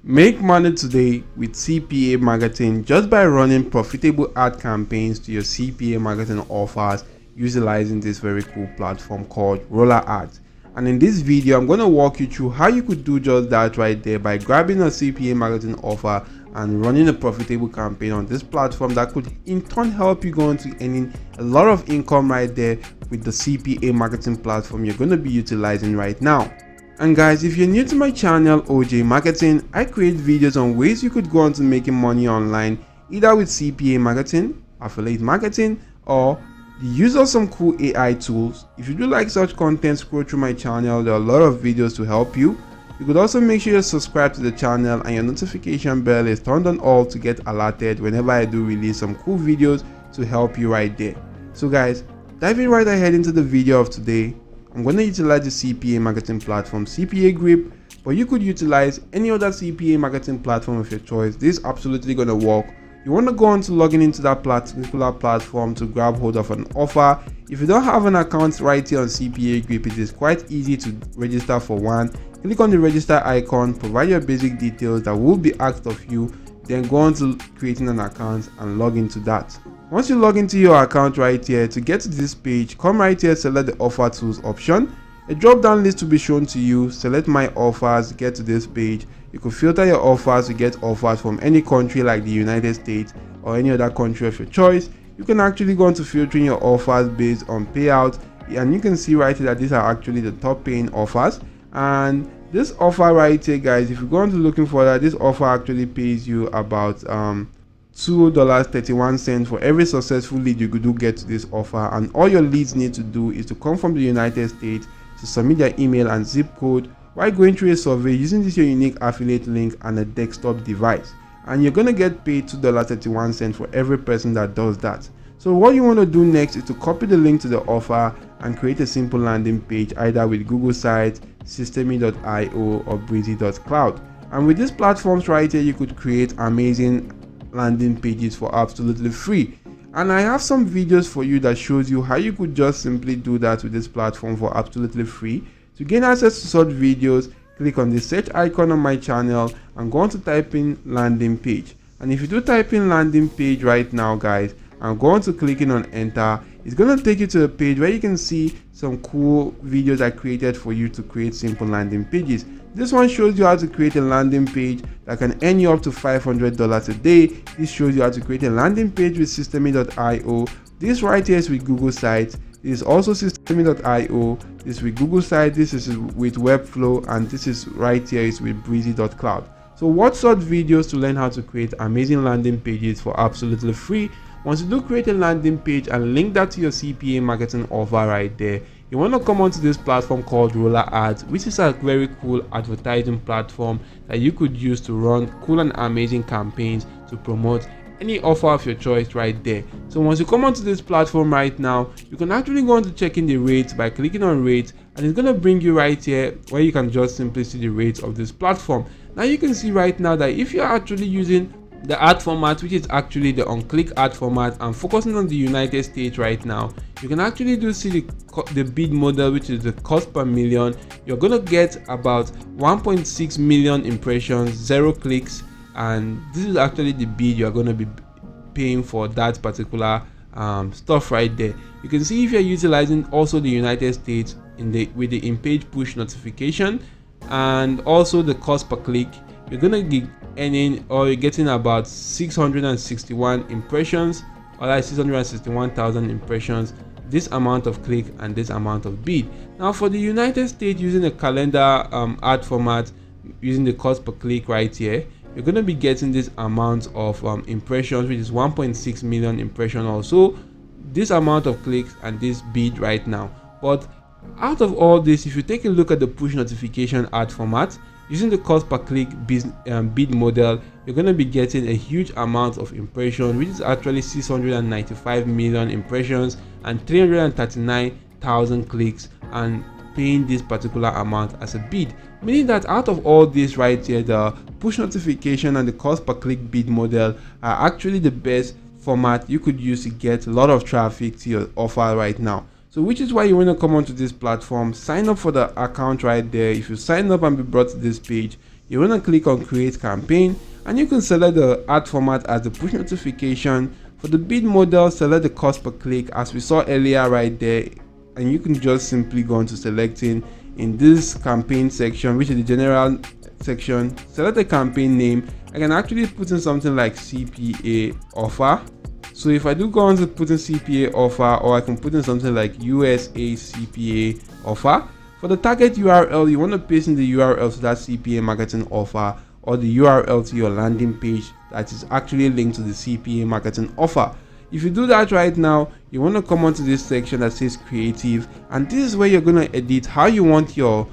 Make money today with CPA marketing just by running profitable ad campaigns to your CPA marketing offers utilizing this very cool platform called Rollerads. And in this video, I'm going to walk you through how you could do just that right there by grabbing a CPA marketing offer and running a profitable campaign on this platform that could in turn help you go into earning a lot of income right there with the CPA marketing platform you're going to be utilizing right now. And guys, if you're new to my channel OJ Marketing, I create videos on ways you could go on to making money online either with CPA marketing, affiliate marketing, or the use of some cool AI tools. If you do like such content, scroll through my channel. There are a lot of videos to help you. You could also make sure you subscribe to the channel and your notification bell is turned on all to get alerted whenever I do release some cool videos to help you right there. So guys, diving right ahead into the video of today, I'm going to utilize the CPA marketing platform CPA Grip, but you could utilize any other CPA marketing platform of your choice. This is absolutely going to work. You want to go on to logging into that particular platform to grab hold of an offer. If you don't have an account right here on CPA Grip, it is quite easy to register for one. Click on the register icon, provide your basic details that will be asked of you, then go on to creating an account and log into that. Once you log into your account right here, to get to this page, come right here, select the offer tools option. A drop down list will be shown to you. Select my offers, get to this page. You can filter your offers to get offers from any country like the United States or any other country of your choice. You can actually go on to filtering your offers based on payout, and you can see right here that these are actually the top paying offers. And this offer right here, guys, if you go on to looking for that, this offer actually pays you about $2.31 for every successful lead you do get to this offer. And all your leads need to do is to come from the United States, to submit their email and zip code while going through a survey using this your unique affiliate link and a desktop device, and you're going to get paid $2.31 for every person that does that. So what you want to do next is to copy the link to the offer and create a simple landing page either with Google Sites, Systemi.io or Breezy.cloud. And with these platforms right here, you could create amazing landing pages for absolutely free. And I have some videos for you that shows you how you could just simply do that with this platform for absolutely free. To gain access to such videos, click on the search icon on my channel and go on to type in landing page. And if you do type in landing page right now, guys, and go on to clicking on enter, it's going to take you to a page where you can see some cool videos I created for you to create simple landing pages. This one shows you how to create a landing page that can earn you up to $500 a day. This shows you how to create a landing page with Systemi.io. This right here is with Google Sites. This is also Systemi.io. This is with Google Sites. This is with Webflow, and this is right here is with Breezy.cloud. So watch such videos to learn how to create amazing landing pages for absolutely free. Once you do create a landing page and link that to your CPA marketing offer right there, you want to come onto this platform called Rollerads, which is a very cool advertising platform that you could use to run cool and amazing campaigns to promote any offer of your choice right there. So once you come onto this platform right now, you can actually go on to check in the rates by clicking on rates, and it's going to bring you right here where you can just simply see the rates of this platform. Now you can see right now that if you're actually using the ad format, which is actually the on-click ad format, and focusing on the United States right now, you can actually do see the bid model, which is the cost per million. You're gonna get about 1.6 million impressions, 0 clicks, and this is actually the bid you're gonna be paying for that particular stuff right there. You can see if you're utilizing also the United States with the in-page push notification and also the cost per click, you're gonna be earning or you're getting about 661 impressions, or like 661,000 impressions, this amount of click and this amount of bid. Now for the United States, using a calendar ad format, using the cost per click right here, you're going to be getting this amount of impressions, which is 1.6 million impressions, also this amount of clicks and this bid right now. But out of all this, if you take a look at the push notification ad format using the cost per click bid model, you're going to be getting a huge amount of impressions, which is actually 695 million impressions and 339,000 clicks, and paying this particular amount as a bid, meaning that out of all this right here, the push notification and the cost per click bid model are actually the best format you could use to get a lot of traffic to your offer right now. So which is why you want to come onto this platform, sign up for the account right there. If you sign up and be brought to this page, you want to click on create campaign, and you can select the ad format as the push notification. For the bid model, select the cost per click as we saw earlier right there, and you can just simply go into selecting in this campaign section, which is the general section. Select the campaign name. I can actually put in something like CPA offer. So if I do go on to put in CPA offer, or I can put in something like USA CPA offer. For the target URL, you want to paste in the URL to that CPA marketing offer, or the URL to your landing page that is actually linked to the CPA marketing offer. If you do that right now, you want to come onto this section that says creative, and this is where you're going to edit how you want your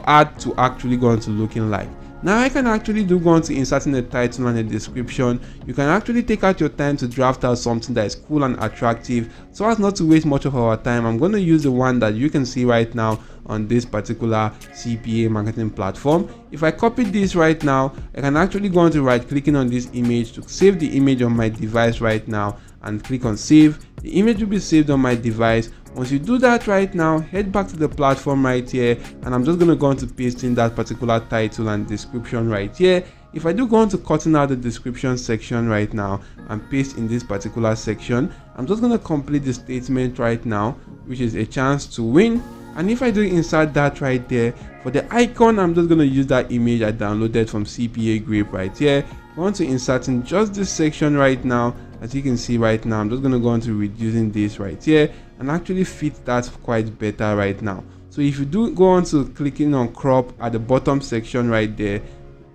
ad to actually go on to looking like. Now I can actually go on to inserting a title and a description. You can actually take out your time to draft out something that is cool and attractive, so as not to waste much of our time. I'm going to use the one that you can see right now on this particular CPA marketing platform. If I copy this right now, I can actually go on to right clicking on this image to save the image on my device right now, and click on save. The image will be saved on my device. Once you do that right now, head back to the platform right here, and I'm just going to go on to paste in that particular title and description right here. If I do go on to cutting out the description section right now and paste in this particular section, I'm just going to complete the statement right now, which is a chance to win. And if I do insert that right there, for the icon, I'm just going to use that image I downloaded from CPA Grape right here. Go on to inserting just this section right now. As you can see right now, I'm just going to go on to reducing this right here and actually fit that quite better right now. So if you do go on to clicking on crop at the bottom section right there,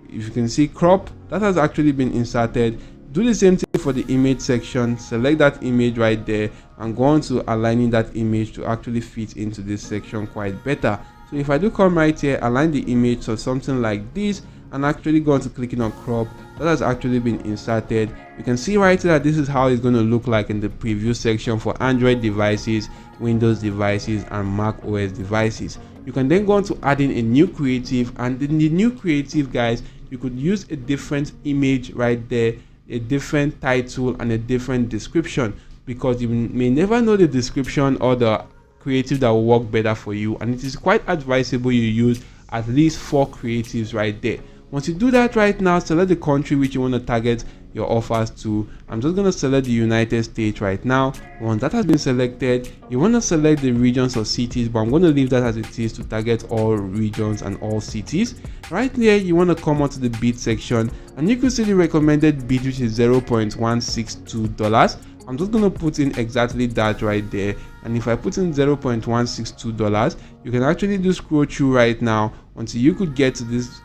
if you can see crop, that has actually been inserted. Do the same thing for the image section. Select that image right there and go on to aligning that image to actually fit into this section quite better. So if I do come right here, align the image to something like this, and actually go on to clicking on crop, that has actually been inserted. You can see right here that this is how it's going to look like in the preview section for Android devices, Windows devices, and Mac OS devices. You can then go on to adding a new creative, and in the new creative, guys, you could use a different image right there, a different title, and a different description, because you may never know the description or the creative that will work better for you, and it is quite advisable you use at least 4 creatives right there. Once you do that right now, select the country which you want to target your offers to. I'm just going to select the United States right now. Once that has been selected, you want to select the regions or cities, but I'm going to leave that as it is to target all regions and all cities. Right there, you want to come onto the bid section, and you can see the recommended bid, which is $0.162. I'm just going to put in exactly that right there, and if I put in $0.162, you can actually do scroll through right now until you could get to this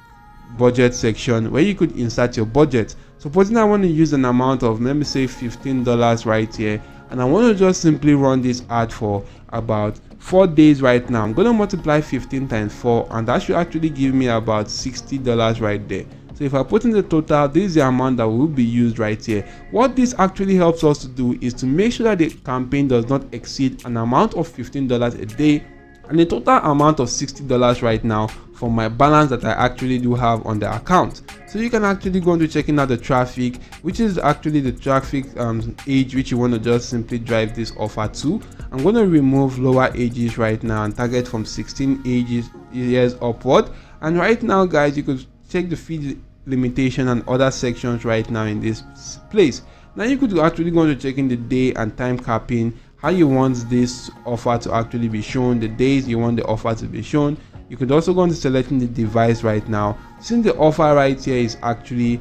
budget section where you could insert your budget. Supposing I want to use an amount of, let me say, $15 right here, and I want to just simply run this ad for about 4 days right now. I'm going to multiply 15 times 4, and that should actually give me about $60 right there. So if I put in the total, this is the amount that will be used right here. What this actually helps us to do is to make sure that the campaign does not exceed an amount of $15 a day and a total amount of $60 right now for my balance that I actually do have on the account. So you can actually go into checking out the traffic, which is actually the traffic age which you want to just simply drive this offer to. I'm going to remove lower ages right now and target from 16 years upward. And right now, guys, you could check the feed limitation and other sections right now in this place. Now you could actually go into checking the day and time capping, how you want this offer to actually be shown, the days you want the offer to be shown. You could also go into selecting the device right now. Since the offer right here is actually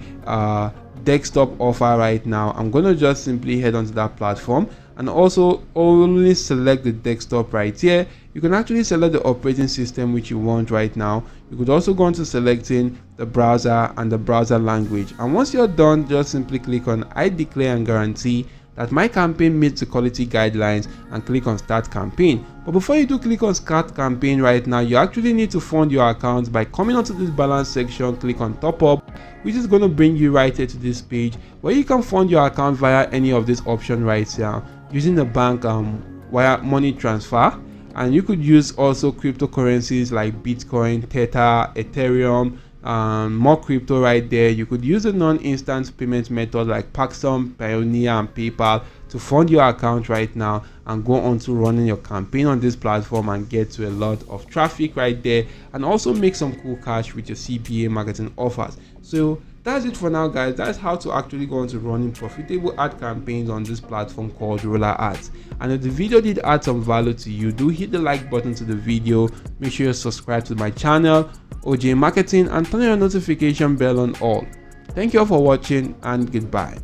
desktop offer right now, I'm going to just simply head onto that platform and also only select the desktop right here. You can actually select the operating system which you want right now. You could also go into selecting the browser and the browser language, and once you're done, just simply click on I declare and guarantee that my campaign meets the quality guidelines and click on start campaign. But before you do click on start campaign right now, you actually need to fund your account by coming onto this balance section, click on top up, which is going to bring you right here to this page where you can fund your account via any of these options right here, using the bank wire money transfer. And you could use also cryptocurrencies like Bitcoin, Tether, Ethereum, more crypto right there. You could use a non-instant payment method like Paxson, Pioneer, and PayPal to fund your account right now and go on to running your campaign on this platform and get to a lot of traffic right there, and also make some cool cash with your CPA marketing offers. So that's it for now, guys. That's how to actually go on to running profitable ad campaigns on this platform called Rollerads. And if the video did add some value to you, do hit the like button to the video. Make sure you subscribe to my channel, OJ Marketing, and turn your notification bell on all. Thank you all for watching, and goodbye.